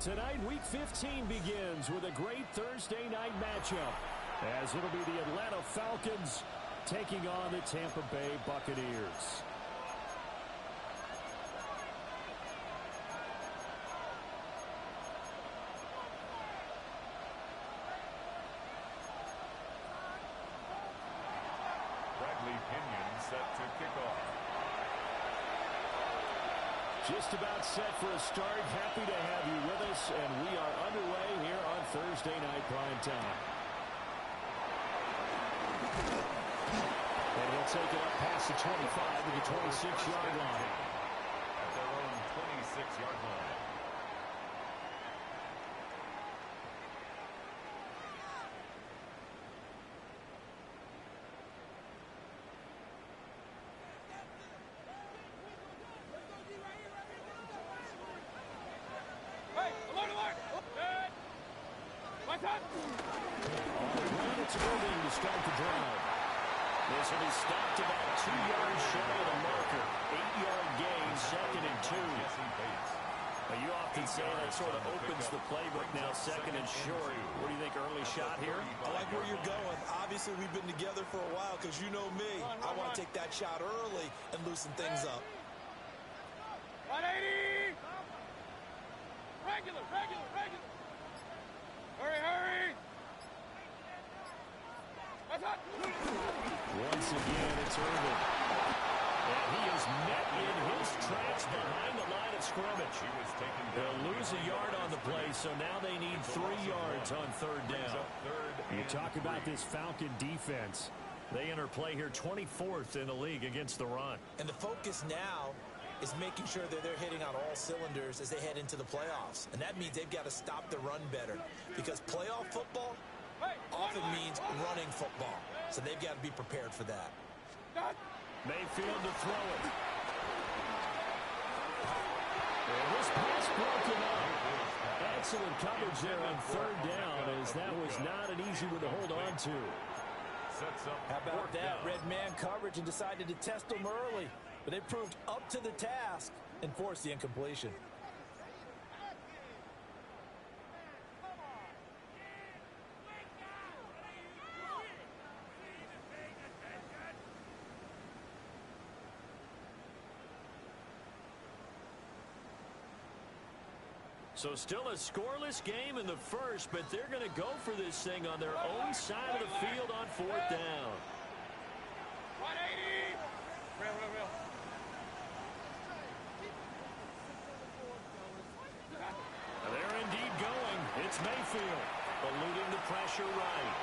Tonight, Week 15 begins with a great Thursday night matchup, as it'll be the Atlanta Falcons taking on the Tampa Bay Buccaneers. Set to kick off. Just about set for a start. Happy to have you with us, and we are underway here on Thursday Night Prime Time. And we'll take it up past the 25 to the 26-yard line. At their own 26-yard line. It's moving to start the drive. This will be stopped about 2 yards shy of the marker. 8-yard gain, 2nd and 2. Now, you often say that sort of opens the playbook now, 2nd and short. What do you think, early shot here? I like where you're going. Obviously, we've been together for a while because you know me. I want to take that shot early and loosen things up. 180! Regular! Hurry! Once again, it's Irvin. And he is met in his tracks behind the line of scrimmage. They'll lose a yard on the play, so now they need 3 yards on 3rd down. You talk about this Falcon defense. They enter play here 24th in the league against the run. And the focus now is making sure that they're hitting on all cylinders as they head into the playoffs. And that means they've got to stop the run better, because playoff football often means running football. So they've got to be prepared for that. Mayfield to throw it. And this pass broken up. Excellent coverage there on 3rd down, as that was not an easy one to hold on to. How about that? Red man coverage and decided to test them early. But they proved up to the task and forced the incompletion. So still a scoreless game in the first, but they're going to go for this thing on their own side of the field on 4th down. 180! Real. They're indeed going. It's Mayfield, eluding the pressure right.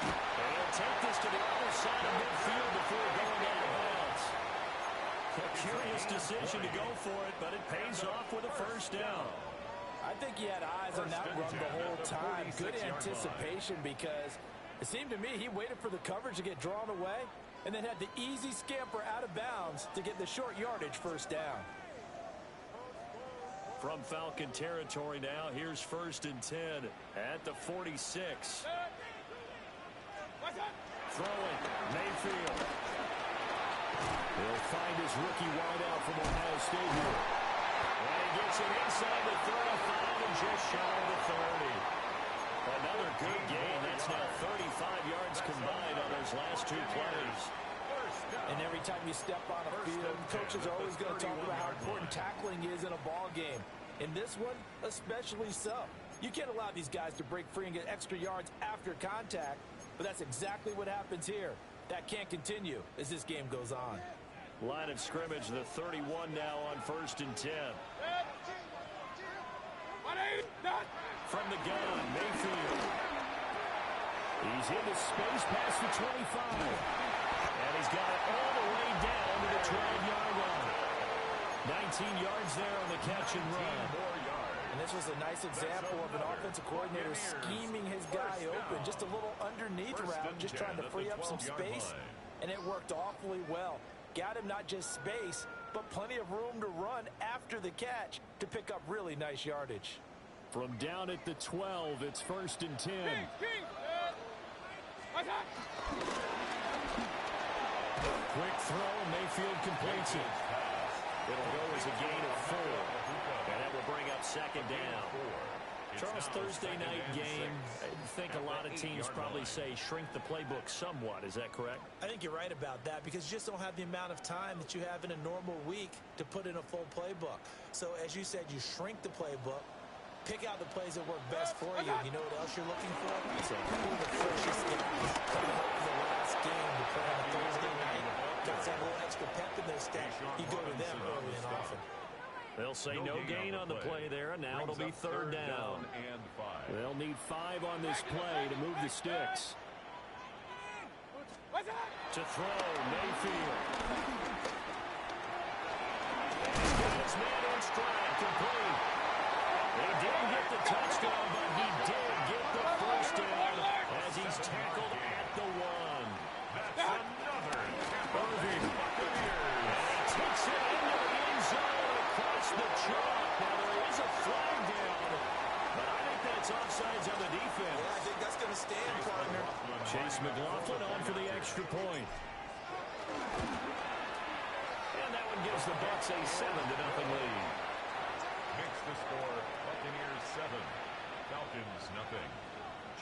And he'll take this to the other side of midfield before going out of bounds. A curious decision to go for it, but it pays off with a 1st down. I think he had eyes on that run the whole time. Good anticipation, because it seemed to me he waited for the coverage to get drawn away and then had the easy scamper out of bounds to get the short yardage 1st down. From Falcon territory now, here's 1st and 10 at the 46. Throwing, Mayfield. He'll find his rookie wideout from Ohio State here. And he gets it inside the 35 and just shy of the 30. Another good gain. That's now 35 yards combined on those last 2 plays. And every time you step on a field, coaches are always going to talk about how important tackling is in a ball game. In this one, especially so. You can't allow these guys to break free and get extra yards after contact, but that's exactly what happens here. That can't continue as this game goes on. Line of scrimmage, the 31 now on 1st and 10. From the gun, Mayfield. He's into space past the 25. And he's got it all the way down to the 12-yard line. 19 yards there on the catch and run. And this was a nice example of an offensive coordinator scheming his guy open. Just a little underneath route, just trying to free up some space. And it worked awfully well. Got him not just space, but plenty of room to run after the catch to pick up really nice yardage. From down at the 12, it's 1st and 10. Quick throw, Mayfield completes it. It'll go as a gain of 4. And that will bring second down. Charles, Thursday night game, I think a lot of teams probably say shrink the playbook somewhat. Is that correct? I think you're right about that because you just don't have the amount of time that you have in a normal week to put in a full playbook. So as you said, you shrink the playbook, pick out the plays that work best for you. You know what else you're looking for? So who are the freshest guys coming up in the last game to play on a Thursday night? Got that little extra pep in their step. You go to them early and often. They'll say no gain on the play there, and now it'll be third down. They'll need 5 on this play to move the sticks. To throw, Mayfield. And got his man on stride, complete. He didn't get the touchdown, but he did get the first down as he's tackled at the 1. That's another Irving. Takes it into the end zone across the chalk. Now there is a flag down, but I think that's offsides on the defense. Yeah, I think that's going to stand, partner. Chase McLaughlin on for the extra point. And that one gives the Bucs a 7-0 lead. Makes the score Buccaneers 7, Falcons nothing.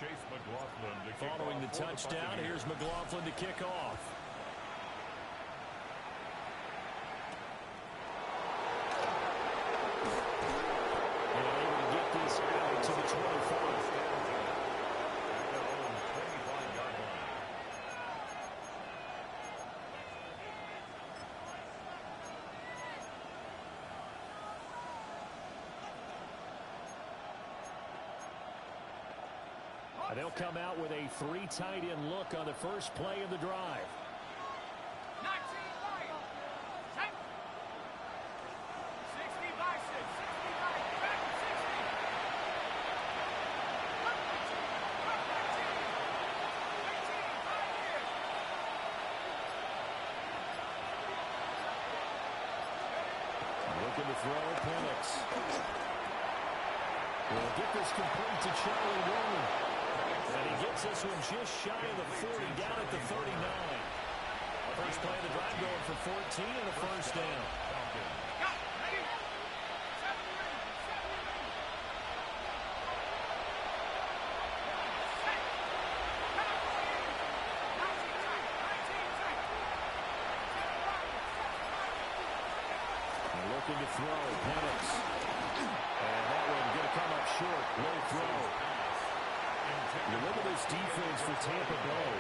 Chase McLaughlin to kick Following the off for touchdown, Buccaneers. here's McLaughlin to kick off. And able to get this out to the 24th. At their own 25-yard line. They'll come out with a 3 tight end look on the first play of the drive. 19 right. 10. 60 by 6. 60 by back to 60. 18 right here. Looking to throw, Penix. Will get this complete to Charlie Warren. And he gets this one just shy of the 40, down at the 39. First play of the drive going for 14 and a first down. Got it. Ready? 70 ready. 70 ready. Set. Cut up for you. 19 tight. 19 tight. 10 right. Looking to throw, Penix. And that one going to come up short. Low throw. You look at this defense for Tampa Bay.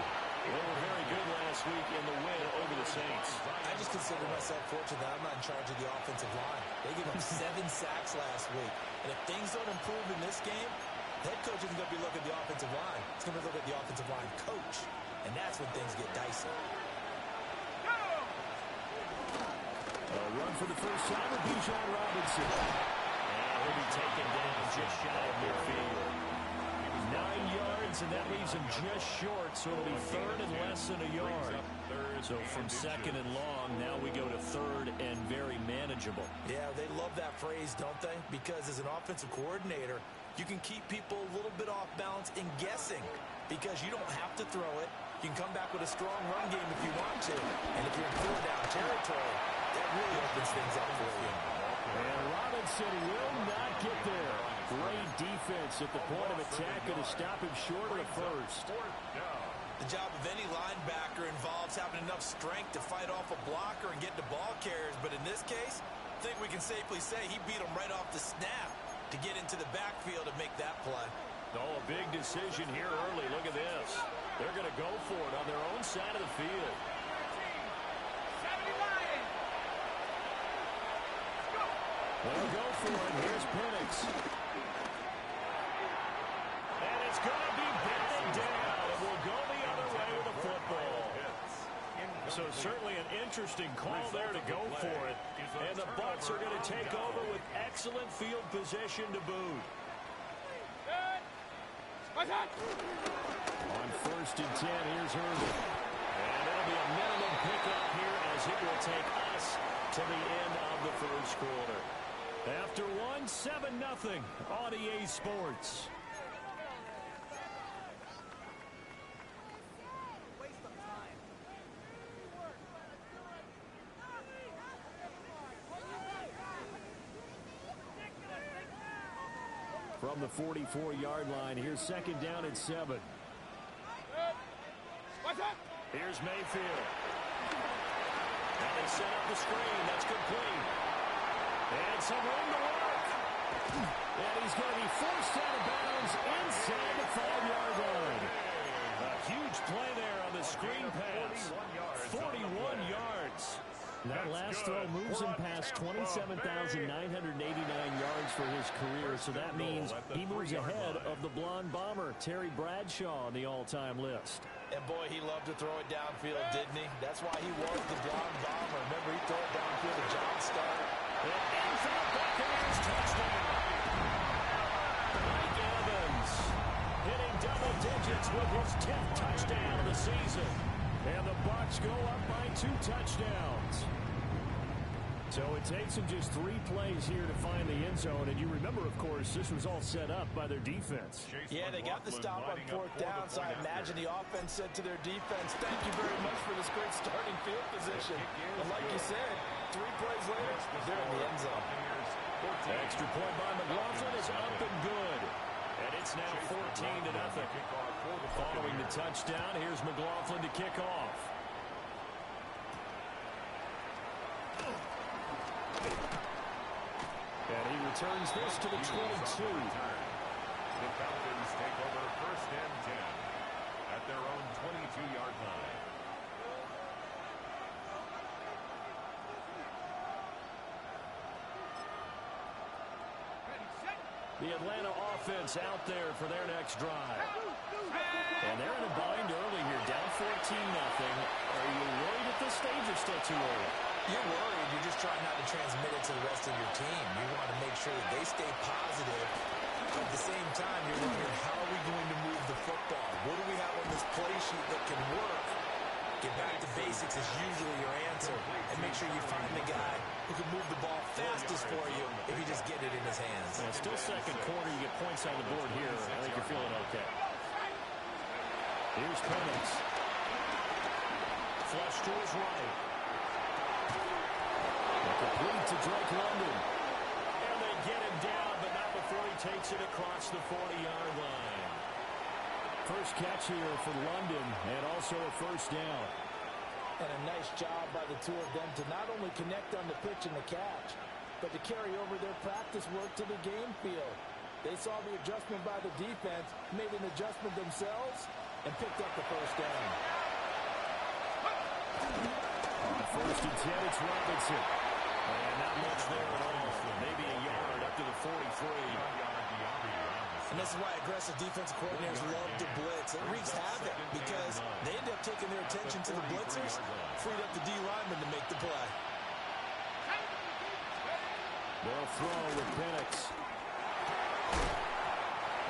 They were very good last week in the win over the Saints. I just consider myself fortunate that I'm not in charge of the offensive line. They gave up 7 sacks last week. And if things don't improve in this game, the head coach isn't going to be looking at the offensive line. He's going to look at the offensive line coach. And that's when things get dicey. A run for the first time with Bijan Robinson. And he'll be taken down just shy of midfield. 9 yards, and that leaves him just short, so it'll be third and less than a yard. So from second and long, now we go to third and very manageable. Yeah, they love that phrase, don't they? Because as an offensive coordinator, you can keep people a little bit off balance and guessing because you don't have to throw it. You can come back with a strong run game if you want to. And if you're in 4-down territory, that really opens things up for you. And Robinson will not get there. Great defense at the point of attack and to stop him short of the first. The job of any linebacker involves having enough strength to fight off a blocker and get to ball carriers. But in this case, I think we can safely say he beat him right off the snap to get into the backfield and make that play. Oh, a big decision here early. Look at this. They're going to go for it on their own side of the field. 70 line. They'll go for it. Here's Penix. And it's going to be batted down. It will go the other way with the football. So certainly an interesting call there to go for it. And the Bucs are going to take over with excellent field position to boot. On first and 10, here's Irving. And it'll be a minimum pickup here as it will take us to the end of the first quarter. After one, 7-0 on EA Sports. From the 44-yard line, here's second down and 7. Here's Mayfield. And they set up the screen. That's complete. And some room to work. And he's going to be forced out of bounds inside the 5-yard line. A huge play there on the screen pass. 41 yards. That last throw moves him past 27,989 yards for his career, so that means he moves ahead of the blonde bomber, Terry Bradshaw, on the all-time list. And, boy, he loved to throw it downfield, didn't he? That's why he was the blonde bomber. Remember, he threw it downfield to John Starr. And for the Buccaneers, touchdown. Mike Evans hitting double digits with his 10th touchdown of the season. And the Bucs go up by 2 touchdowns. So it takes them just 3 plays here to find the end zone. And you remember, of course, this was all set up by their defense. Yeah, they got the stop on 4th down, so I imagine the offense said to their defense, thank you very much for this great starting field position. And like you said, 3 plays later, they're in the end zone. Extra point by McLaughlin is up and good. And it's now 14-0. Following the touchdown, here's McLaughlin to kick off. And he returns this to the 22. The Falcons take over 1st and 10 at their own 22-yard line. The Atlanta offense out there for their next drive. And they're in a bind early here, down 14-0. Are you worried at this stage or still too early? You're worried. You're just trying not to transmit it to the rest of your team. You want to make sure that they stay positive. At the same time, you're wondering, how are we going to move the football? What do we have on this play sheet that can work? Get back to basics is usually your answer. And make sure you find the guy who can move the ball fastest for you if you just get it in his hands. Yeah, still second quarter. You get points on the board here. I think you're feeling okay. Here's Penix. Flush to his right. Complete to Drake London. And they get him down, but not before he takes it across the 40-yard line. First catch here for London, and also a first down. And a nice job by the 2 of them to not only connect on the pitch and the catch, but to carry over their practice work to the game field. They saw the adjustment by the defense, made an adjustment themselves, and picked up the first down. On 1st and 10, it's Robinson. And not much there at all. Maybe a yard up to the 43. And this is why aggressive defensive coordinators love to blitz. It wreaks havoc because they end up taking their attention to the blitzers, freed up the D lineman to make the play. They'll throw with Penix.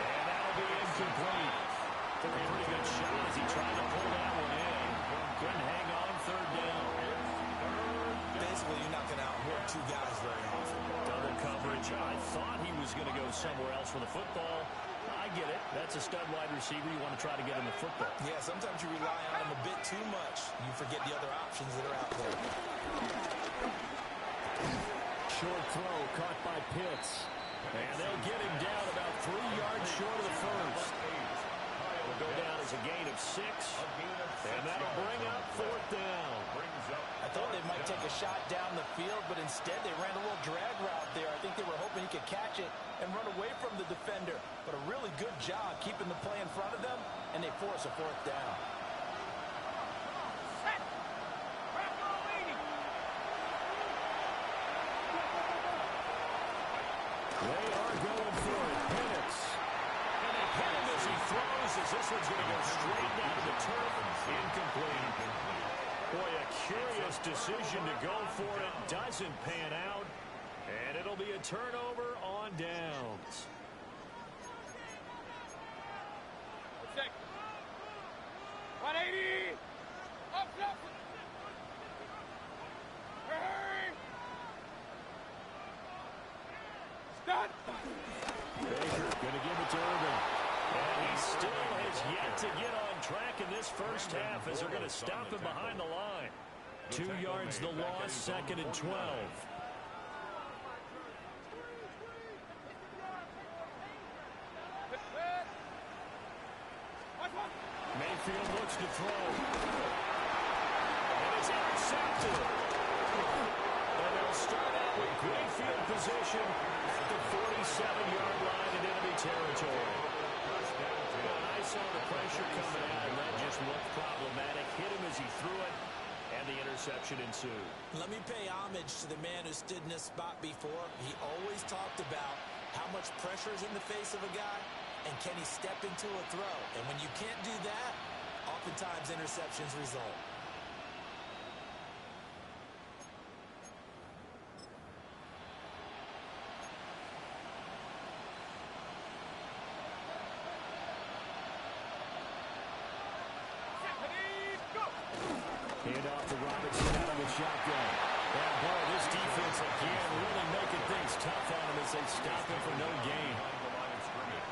And that'll be incomplete. Took a pretty good shot as he tried to pull that one in. Couldn't hang on 3rd down. Basically, you're not going to outwork 2 guys very often. Double coverage. I thought he was going to go somewhere else for the football. I get it. That's a stud wide receiver. You want to try to get him the football. Yeah, sometimes you rely on him a bit too much. You forget the other options that are out there. Short throw caught by Pitts. And they'll get him down about 3 yards short of the first. Will go down as a gain of 6. And that'll bring up 4th down. I thought they might take a shot down the field, but instead they ran a little drag route there. I think they were hoping he could catch it and run away from the defender. But a really good job keeping the play in front of them, and they force a 4th down. They are going for it. Penix. And they hit him as he throws, as this one's going to go straight down to the turf. Incomplete. Boy, a curious decision to go for it. Doesn't pan out. And it'll be a turnover on downs. Check. 180. Up. Hurry. Stop. Baker going to give it to Irvin. And he still has yet to get on track in this first half as they're going to stop him behind the line. 2 yards the loss, 2nd and 12. Mayfield looks to throw. And it's intercepted. And they'll start out with great field position at the 47-yard line in enemy territory. And I saw the pressure coming out, and that just looked problematic. Hit him as he threw it, and the interception ensued. Let me pay homage to the man who stood in this spot before. He always talked about how much pressure is in the face of a guy, and can he step into a throw? And when you can't do that, oftentimes interceptions result. Hand off to Robinson out of the shotgun. And boy, this defense again really making things tough on him as they stop him for no gain.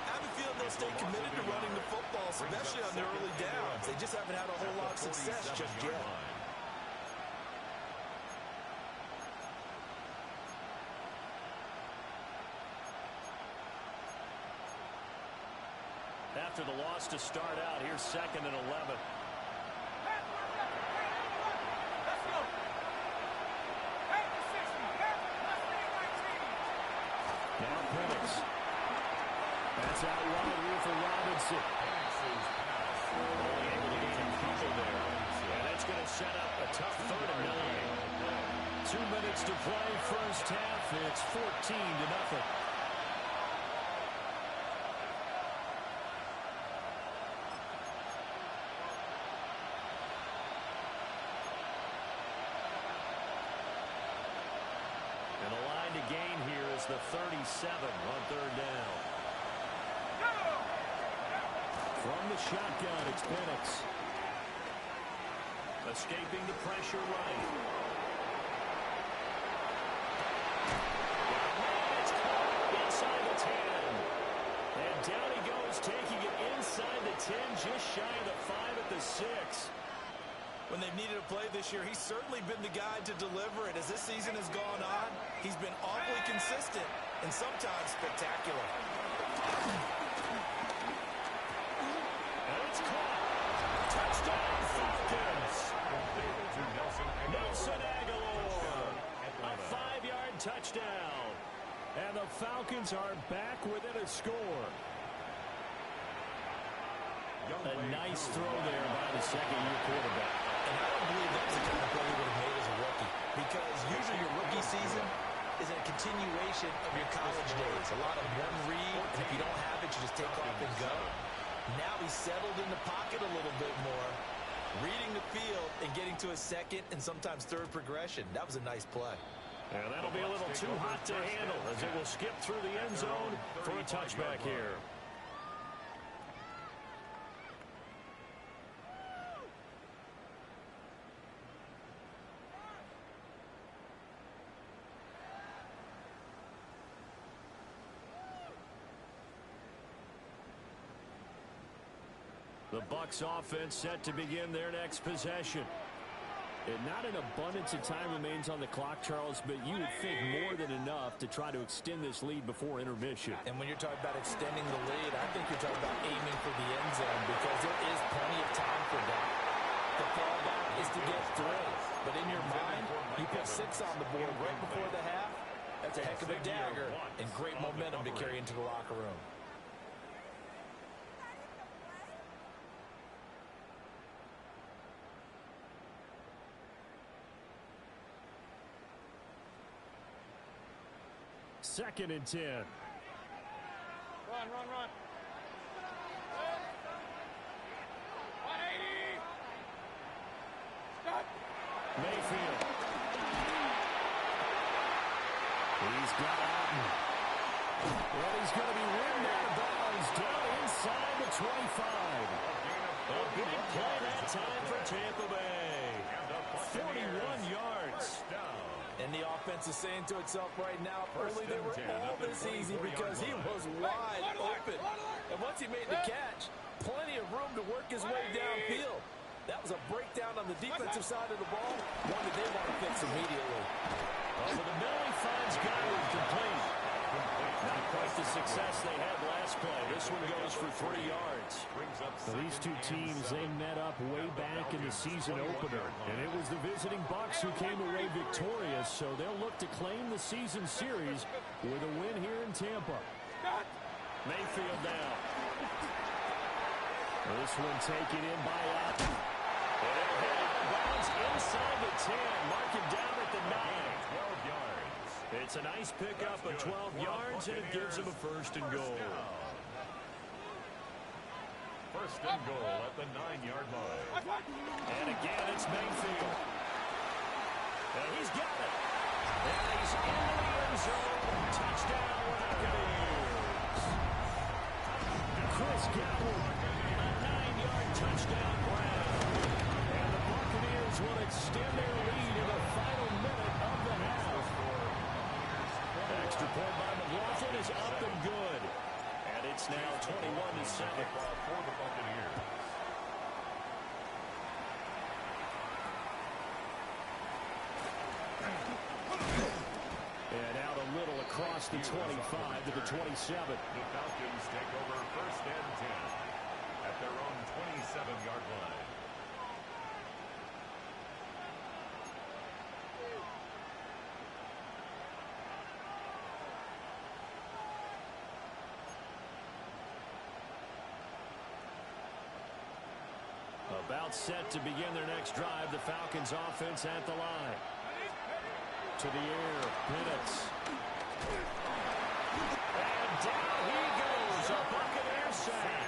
I have a feeling they'll stay committed to running the football, especially on their early downs. They just haven't had a whole lot of success just yet. After the loss to start out, here's 2nd and 11. Now Penix. That's out wide here for Robinson. Only able to get a couple there. And that's going to set up a tough 3rd and 9. 2 minutes to play, first half. It's 14-0. And the line to gain here is the 37 on 3rd down. From the shotgun, it's Penix. Escaping the pressure right. It's caught inside the 10. And down he goes, taking it inside the 10, just shy of the 5 at the 6. When they've needed a play this year, he's certainly been the guy to deliver it. As this season has gone on, he's been awfully consistent and sometimes spectacular. And it's caught. Touchdown, Falcons. Nelson Aguilar. A 5-yard touchdown. And the Falcons are back within a score. A nice throw there by the second-year quarterback. And I don't believe that's the kind of play he would have made as a rookie. Because usually your rookie season is a continuation of your college days. A lot of one read, and if you don't have it, you just take off and go. Now he's settled in the pocket a little bit more, reading the field and getting to a second and sometimes third progression. That was a nice play. And that'll be a little too hot to handle as it will skip through the end zone for a touchback here. The Bucs offense set to begin their next possession. And not an abundance of time remains on the clock, Charles, but you would think more than enough to try to extend this lead before intermission. And when you're talking about extending the lead, I think you're talking about aiming for the end zone because there is plenty of time for that. The fallback is to get 3. But in your mind, you put 6 on the board right before the half. That's a heck of a dagger and great momentum to carry into the locker room. Second and 10. Run. Mayfield. He's got Alton. Well, he's going to be ridden out of bounds down inside the 25. A big play that time for Tampa Bay. 41 yards. And the offense is saying to itself right now, early they were all this easy because he was wide open. And once he made the catch, plenty of room to work his way downfield. That was a breakdown on the defensive side of the ball, one that they want to fix immediately. Over the middle, he finds Godwin complete. Not quite the success they had last play. This one goes for 3 yards. So these two teams, they met up way back in the season opener. And it was the visiting Bucs who came away victorious, so they'll look to claim the season series with a win here in Tampa. Mayfield now. This one taken in by Up. And it'll hit out of bounds inside the 10. Mark it down at the 9. 12 yards. It's a nice pickup of 12 yards, and it gives them a first and goal. First and goal at the 9-yard line. And again, it's Mayfield. And he's got it. And he's in the end zone. Touchdown, Buccaneers. Chris Godwin. A 9-yard touchdown grab. And the Buccaneers will extend their lead in the final minute of the half. Extra point by McLaughlin is up and good. And it's now 21-7 for the Buccaneers. And out a little across the 25 to the 27. The Falcons take over first and 10 at their own 27-yard line. About set to begin their next drive. The Falcons offense at the line. To the air. Penix. And down he goes. A Buccaneer sack.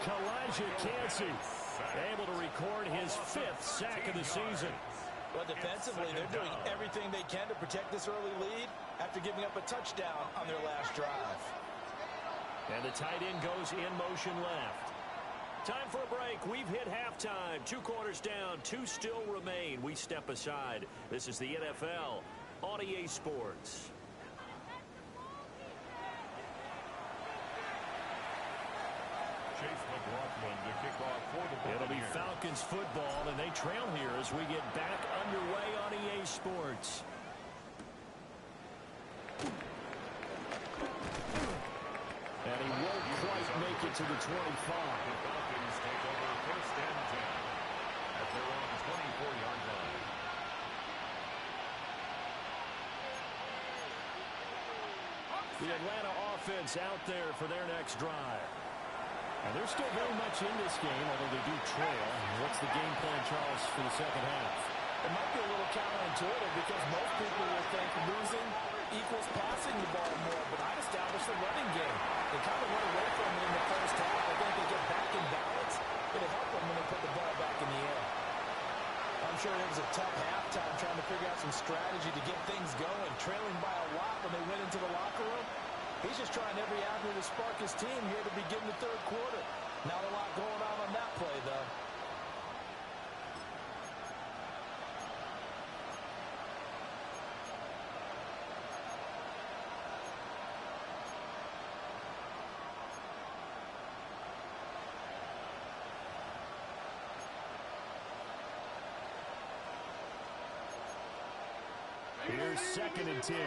Kalijah Cansey Able to record his 5th sack of the season. Well, defensively, they're doing everything they can to protect this early lead after giving up a touchdown on their last drive. And the tight end goes in motion left. Time for a break. We've hit halftime. 2 quarters down. 2 still remain. We step aside. This is the NFL on EA Sports. Chase McLaughlin to kick off for the Buccaneers. It'll be Falcons football, and they trail here as we get back underway on EA Sports. And he won't quite make it to the 25. The Falcons take over first and 10 at their own 24-yard line. The Atlanta offense out there for their next drive. And they're still very much in this game, although they do trail. What's the game plan, Charles, for the second half? It might be a little counterintuitive because most people will think losing equals passing the ball more, but I'd establish the running game. They kind of went away from it in the first half. I think they get back in balance. It'll help them when they put the ball back in the air. I'm sure it was a tough halftime trying to figure out some strategy to get things going, trailing by a lot when they went into the locker room. He's just trying every avenue to spark his team here to begin the third quarter. Not a lot going on that play, though. Here's 2nd and 10.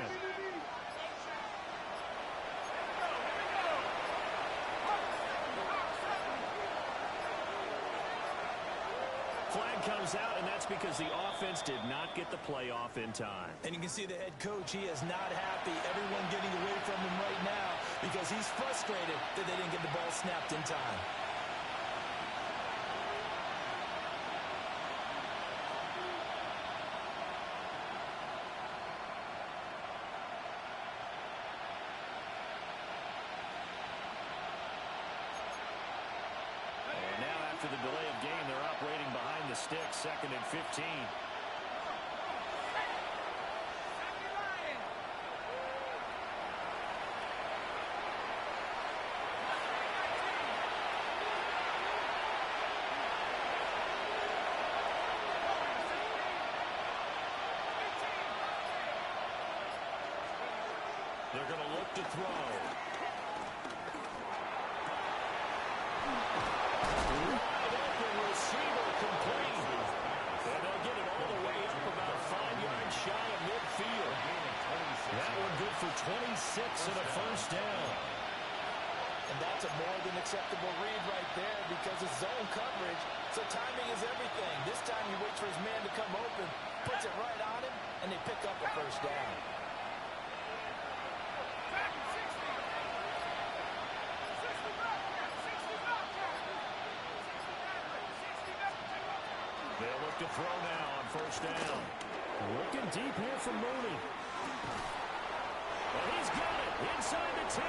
Flag comes out, and that's because the offense did not get the play off in time. And you can see the head coach, he is not happy. Everyone getting away from him right now because he's frustrated that they didn't get the ball snapped in time. After the delay of game, they're operating behind the stick, 2nd and 15. They're going to look to throw. Receiver complete. And they'll get it all the way up about 5 yards shy of midfield. That one good for 26 and a first down. And that's a more than acceptable read right there because it's zone coverage, so timing is everything. This time he waits for his man to come open, puts it right on him, and they pick up a first down. They'll look to throw now on first down. Looking deep here from Mooney. And he's got it inside the 10.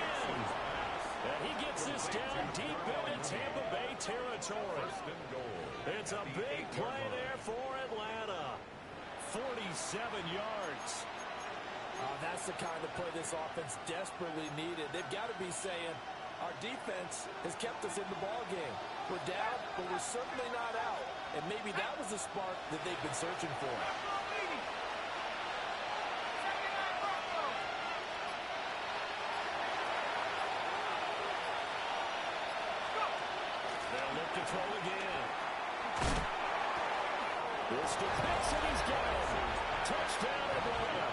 And he gets this down deep into Tampa Bay territory. It's a big play there for Atlanta. 47 yards. That's the kind of play this offense desperately needed. They've got to be saying, our defense has kept us in the ballgame. We're down, but we're certainly not out. And maybe that was the spark that they've been searching for. They'll look to throw again. This defense, and he's got it. Touchdown, Atlanta.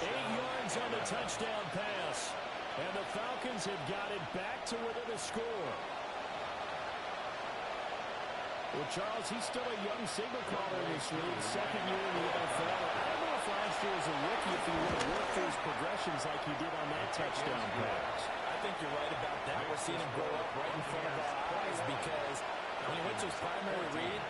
8 yards on the touchdown pass. And the Falcons have got it back to within a score. Well, Charles, he's still a young signal caller in this league, second year in the NFL. I don't know if last year as a rookie if he would have worked through his progressions like he did on that touchdown pass. I think you're right about that. We're seeing him grow up right in front of our eyes because when he went to his primary read,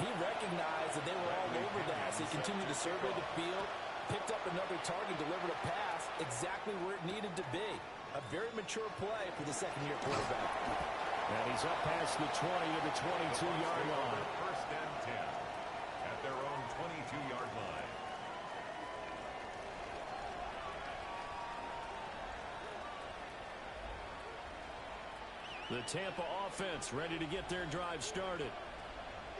he recognized that they were all over that. So he continued to survey the field, picked up another target, delivered a pass exactly where it needed to be. A very mature play for the second-year quarterback. And he's up past the 20 to the 22-yard line. First and 10 at their own 22-yard line. The Tampa offense ready to get their drive started.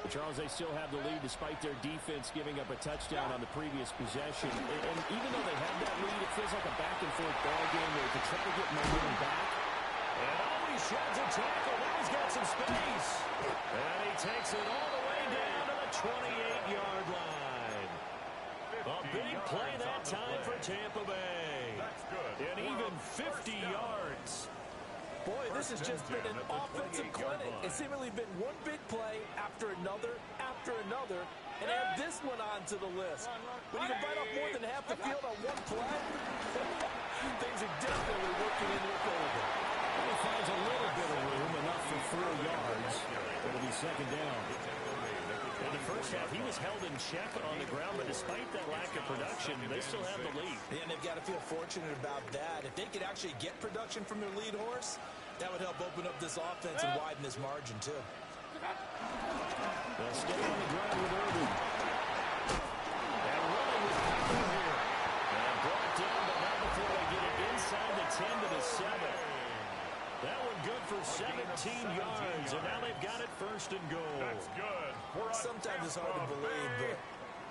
Charles, they still have the lead despite their defense giving up a touchdown on the previous possession. And even though they have that lead, it feels like a back-and-forth ball game where they try to get momentum back. And always sheds a tackle. Now he's got some space. And he takes it all the way down to the 28-yard line. A big play that time for Tampa Bay. And even 50 yards. Boy, this has just been an offensive clinic. It's seemingly been one big play after another, and add this one onto the list. When you can bite off more than half the field on one play, things are definitely working in their favor. And he finds a little bit of room, enough for 4 yards. It'll be second down. In the first half, he was held in check on the ground, but despite that lack of production, they still have the lead. And they've got to feel fortunate about that. If they could actually get production from their lead horse, that would help open up this offense and widen this margin, too. They'll stay on the ground with Irving. And running with power here. And brought down, but not before they get it inside the 10 to the 7. That one good for 17 yards, and now they've got it first and goal. That's good. Sometimes it's hard to believe, but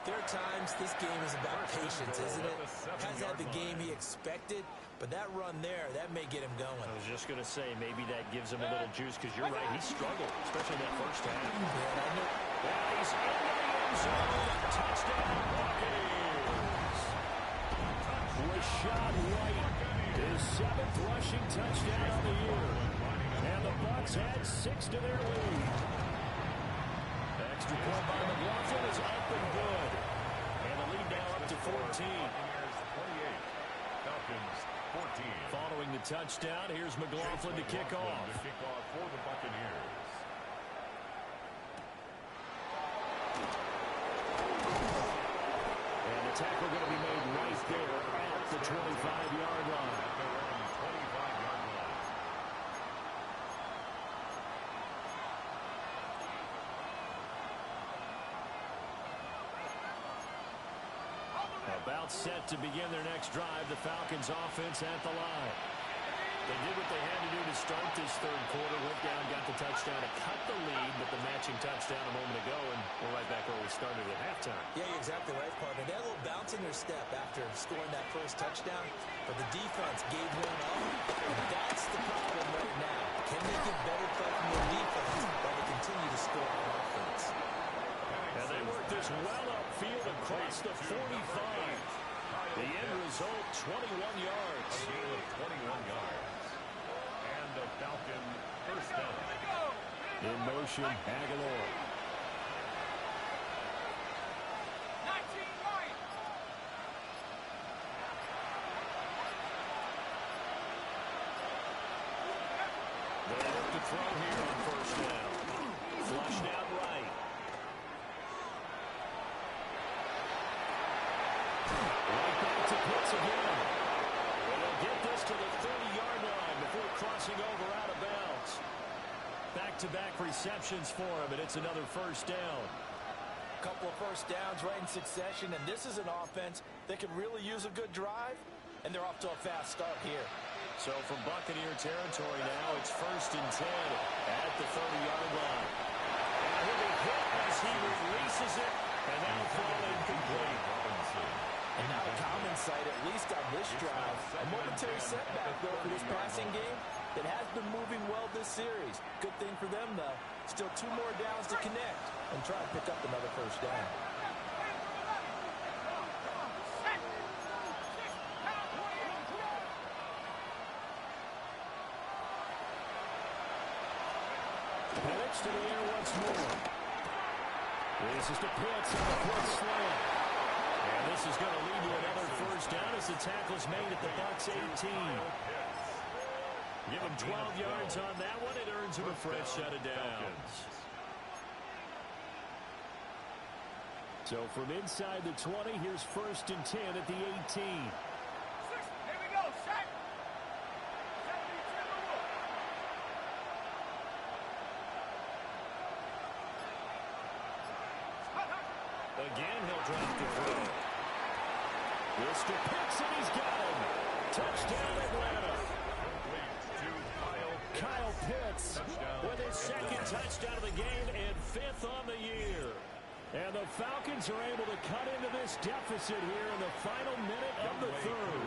there are times this game is about patience, isn't it? Hasn't had the game he expected, but that run there, that may get him going. I was just going to say, maybe that gives him a little juice, because you're right, he struggled, especially in that first half. Yeah, He's in the end zone. Touchdown, Buccaneers. Rashad White, his 7th rushing touchdown of the year. And the Bucs add 6 to their lead. Extra point by McLaughlin is up and good. And the lead now up to 14. Falcons 14. Following the touchdown, here's McLaughlin to kick off. The kickoff for the Buccaneers. And the tackle going to be made right there at the 25-yard line. At their own 25-yard line. About set to begin their next drive, the Falcons offense at the line. They did what they had to do to start this third quarter, went down, got the touchdown to cut the lead, but the matching touchdown a moment ago, and we're right back where we started at halftime. Yeah, you're exactly right, partner. They had a little bounce in their step after scoring that first touchdown, but the defense gave one up, and that's the problem right now. Can they get better play from their defense while they continue to score on offense? And they work this well upfield across the 45. The end result, 21 yards. A gain of 21 yards. And a Falcon first down. In motion, Aguilar. 19 right. They look to throw here on first down. Flushed out right. Right back to Pitts again. And they'll get this to the 30-yard line before crossing over out of bounds. Back-to-back receptions for him, and it's another first down. Couple of first downs right in succession, and this is an offense that can really use a good drive, and they're off to a fast start here. So from Buccaneer territory now, it's 1st and 10 at the 30-yard line. And he'll be hit as he releases it, and that'll fall incomplete. And not a common sight, at least on this drive. A momentary setback, though, for this passing game that has been moving well this series. Good thing for them, though. Still 2 more downs to connect and try to pick up another first down. Penix to the air once more. This is to Pitts on the foot slant. And this is going to lead to another first down as the tackle's made at the Bucs 18. Give him 12 yards on that one. It earns him a fresh set of downs. So from inside the 20, here's 1st and 10 at the 18. Here we go. Set. Again, he'll drop the throw. Mr. Pitts, and he's got him. Touchdown, Atlanta. Kyle Pitts with his 2nd touchdown of the game and 5th on the year. And the Falcons are able to cut into this deficit here in the final minute of the 3rd.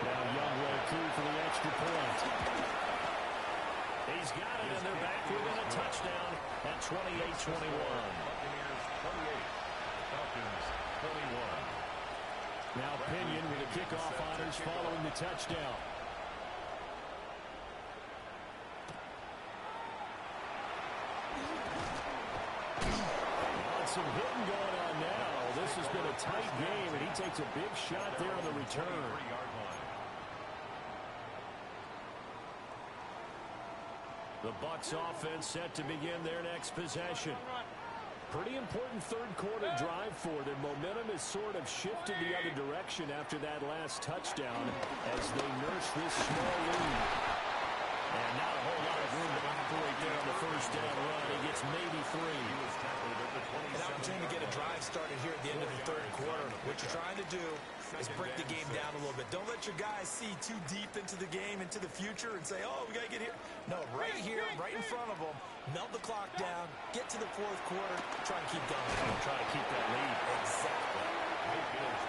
Now Youngway through for the extra point. He's got it, and they're back within a touchdown at 28-21. Buccaneers 28. Falcons 21. Now Pinion with the kickoff honors following the touchdown. Some hitting going on now. This has been a tight game, and he takes a big shot there on the return. 3-yard line. The Bucs offense set to begin their next possession. Pretty important 3rd quarter drive for them. Momentum has sort of shifted the other direction after that last touchdown as they nurse this small lead. And not a whole lot of room to operate there on the first down run. He gets maybe 3. An opportunity to get a drive started here at the end of the 3rd quarter. What you're trying to do is break the game down a little bit. Don't let your guys see too deep into the game, into the future, and say, oh, we got to get here. No, right here, right in front of them, melt the clock down, get to the 4th quarter, try and keep going. And try to keep that lead. Exactly.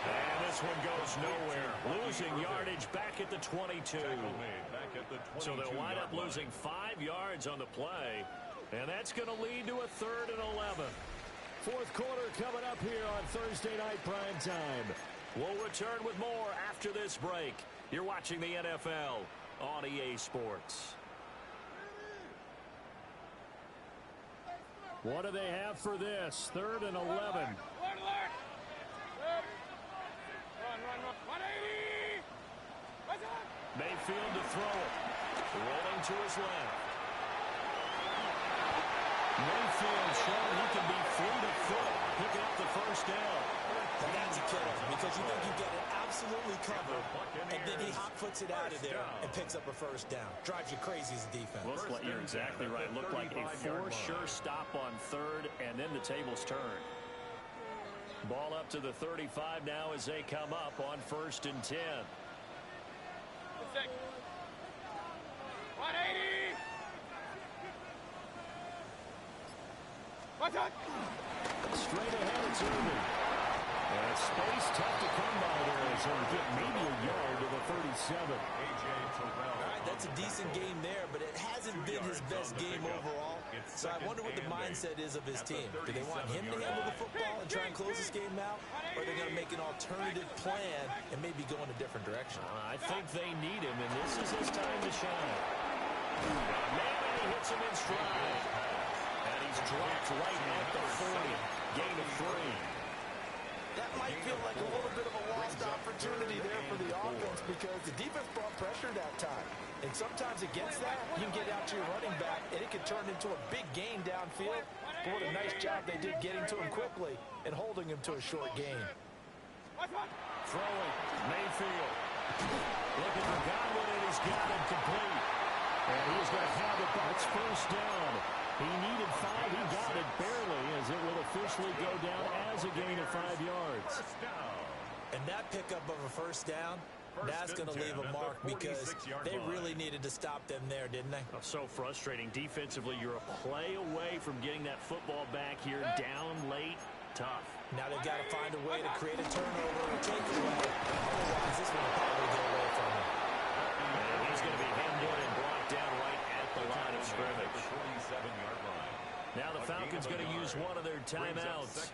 And this one goes nowhere. Losing yardage back at the 22. So they'll wind up losing 5 yards on the play. And that's going to lead to a 3rd and 11. 4th quarter coming up here on Thursday night prime time. We'll return with more after this break. You're watching the NFL on EA Sports. What do they have for this? 3rd and 11. Run. 180. Mayfield to throw it. Rolling to his left. Mayfield showing he can be fleet of foot, picking up the first down. And that's a killer because you think you get it absolutely covered, and then he hot-foots it out of there and picks up a first down. Drives you crazy as a defense. Well, you're exactly right. Looked like a for-sure stop on 3rd, and then the tables turn. Ball up to the 35 now as they come up on 1st and 10. 180. What's up? Straight ahead, it's Irving. And space tough to come by there as he'll get maybe a yard to the 37. All right, It's a decent game there, but it hasn't been his best game overall. So I wonder what the mindset is of his team. Do they want him to handle the football and try and close this game out? Or are they going to make an alternative plan and maybe go in a different direction? I think they need him, and this is his time to shine. Maybe he hits him in stride. And he's dropped right at the 40. Gain of 3. That might feel like a little bit of a lost opportunity there for the offense because the defense brought pressure that time. And sometimes against that, you can get out to your running back, and it can turn into a big gain downfield. But what a nice job they did getting to him quickly and holding him to a short gain. Throwing, Mayfield. Looking for Godwin, and he's got him complete. And he's going to have the Bucs first down. He needed 5. He got it barely as it will officially go down as a gain of 5 yards. And that pickup of a first down, that's going to leave a mark because they really needed to stop them there, didn't they? Oh, so frustrating. Defensively, you're a play away from getting that football back here down late. Tough. Now they've got to find a way to create a turnover or take it away. Otherwise, this one will probably go away from him. And he's going to be hemmed in and brought down right at the line of scrimmage. Now the Falcons going to use one of their timeouts.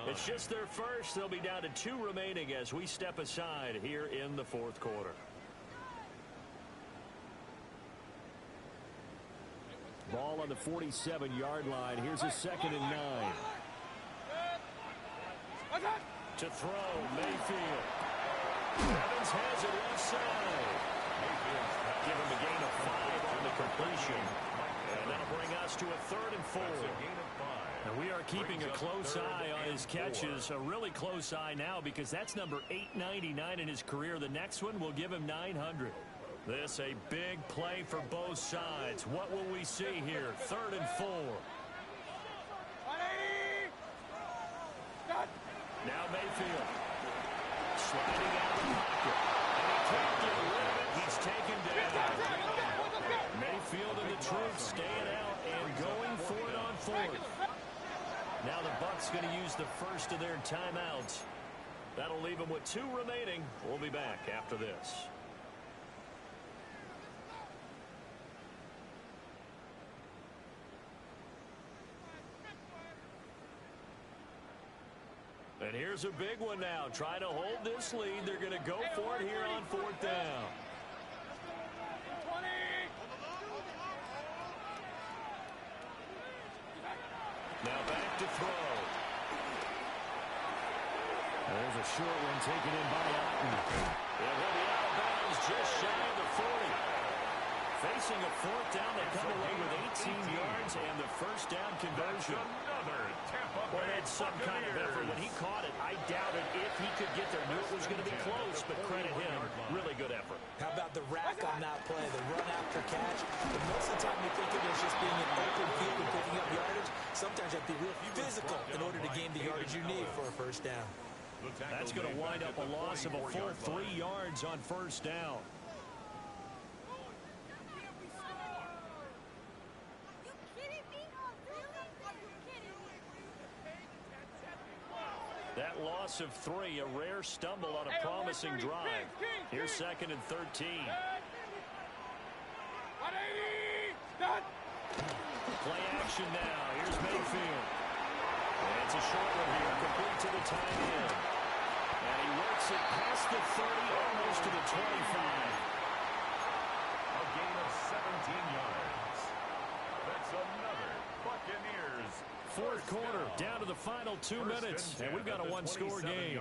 It's just their first. They'll be down to 2 remaining as we step aside here in the 4th quarter. Ball on the 47-yard line. Here's a 2nd and 9. To throw, Mayfield. Evans has it left side. Give him a gain of 5 on the completion. And that'll bring us to a 3rd and 4. And we are keeping a close eye on his catches. A really close eye now because that's number 899 in his career. The next one will give him 900. This a big play for both sides. What will we see here? 3rd and 4. Now Mayfield. Sliding out of the pocket. And he can't get rid of it. He's taken down. Mayfield and the troops staying out and going for it on 4th. Now the Bucs going to use the first of their timeouts. That'll leave them with 2 remaining. We'll be back after this. And here's a big one now. Trying to hold this lead. They're going to go for it here on 4th down. Now back to throw. There's a short one taken in by Otten. It will be out of bounds just shy of the 40. Facing a 4th down, they come away with 18 yards and the first down conversion. Well, that's some kind of effort. When he caught it, I doubted if he could get there. Knew it was going to be close, but credit him. Really good effort. How about the rack on that play, the run after catch? But most of the time you think of it as just being an open field and picking up yardage. Sometimes you have to be real physical in order to gain the yardage you need for a first down. That's going to wind up a loss of a full 3 yards on first down. That loss of 3, a rare stumble on a promising drive. Here's 2nd and 13. Play action now. Here's Mayfield. And it's a short one here, complete to the tight end. And he works it past the 30, almost to the 25. A gain of 17 yards. That's another Buccaneers. 4th quarter, down to the final 2 minutes, and we've got a 1-score game.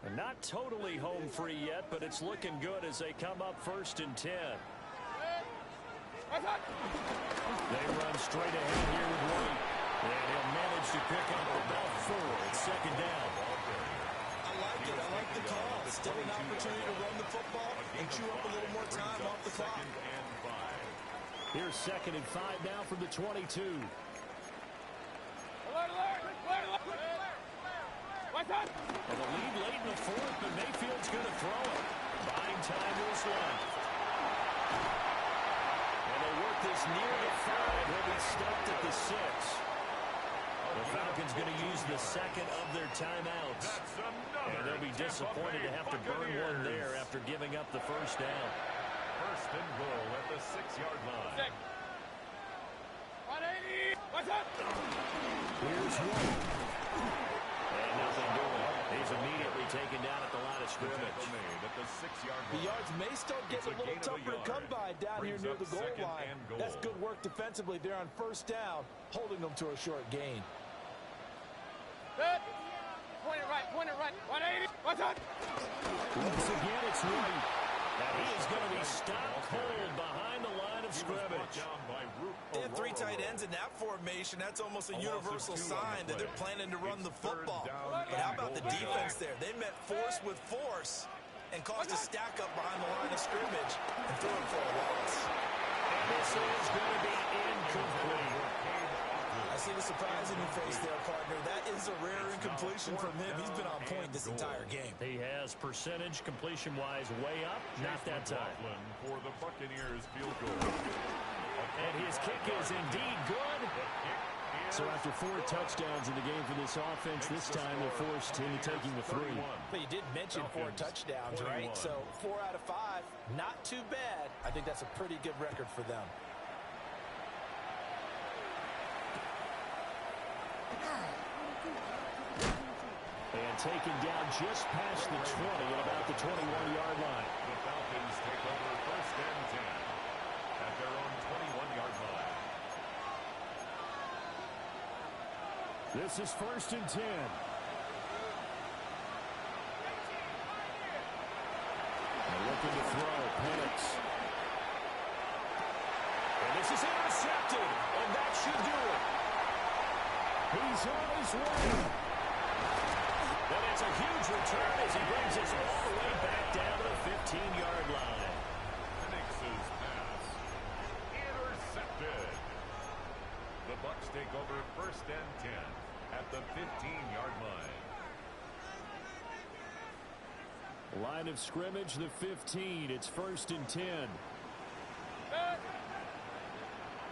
And not totally home free yet, but it's looking good as they come up 1st and 10. They run straight ahead here with White. And he'll manage to pick up about 4. It's 2nd down. I like it. I like the call. Still an opportunity to run the football and chew up a little more time off the clock. Here's 2nd and 5 now from the 22. Well, the lead late in the 4th, but Mayfield's going to throw it. Buying time was left. gets near the 5. He'll be stopped at the 6. The Falcons going to use the second of their timeouts. And they'll be disappointed to have to burn one there after giving up the first down. First and goal at the 6-yard line. 180. What's up? Here's one. And nothing doing. He's immediately taken down at the line of scrimmage. At the 6-yard line. The yards may start getting a little tougher to come by down here near the goal line. That's good work defensively there on first down, holding them to a short gain. Good. Point it right. 180. What's up? Once again, it's right. And he is going to be stopped cold behind the line of scrimmage. They have 3 tight ends in that formation. That's almost a universal sign that they're planning to run the football. But how about the defense there? They met force with force and caused a stack up behind the line of scrimmage and threw it for a loss. And this is going to be incomplete. I see the surprise in your face there, partner. That is a rare incompletion from him. He's been on point this entire game. He has percentage completion-wise way up. Not that time. For the Buccaneers field goal. And his kick is indeed good. So after 4 touchdowns in the game for this offense, this time they're forced into taking the 3. But you did mention 4 touchdowns, right? So 4 out of 5, not too bad. I think that's a pretty good record for them. And taken down just past the 20 at about the 21-yard line. The Falcons take over first and 10 at their own 21-yard line. This is first and 10. They're looking to throw. Penix. And this is intercepted. And that should do it. He's on his way. And it's a huge return as he brings us all the way back down to the 15-yard line. Penix's pass intercepted. The Bucs take over first and 10 at the 15-yard line. Line of scrimmage, the 15. It's first and 10. Good.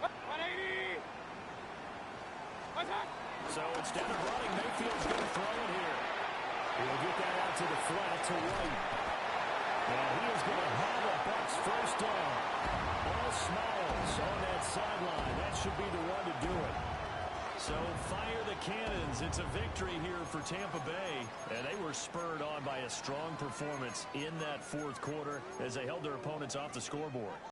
180. What's up? So instead of running, Mayfield's going to throw it here. He'll get that out to the flat to White. And he is going to have a Bucs first down. All Smiles on that sideline. That should be the one to do it. So fire the cannons. It's a victory here for Tampa Bay. And they were spurred on by a strong performance in that fourth quarter as they held their opponents off the scoreboard.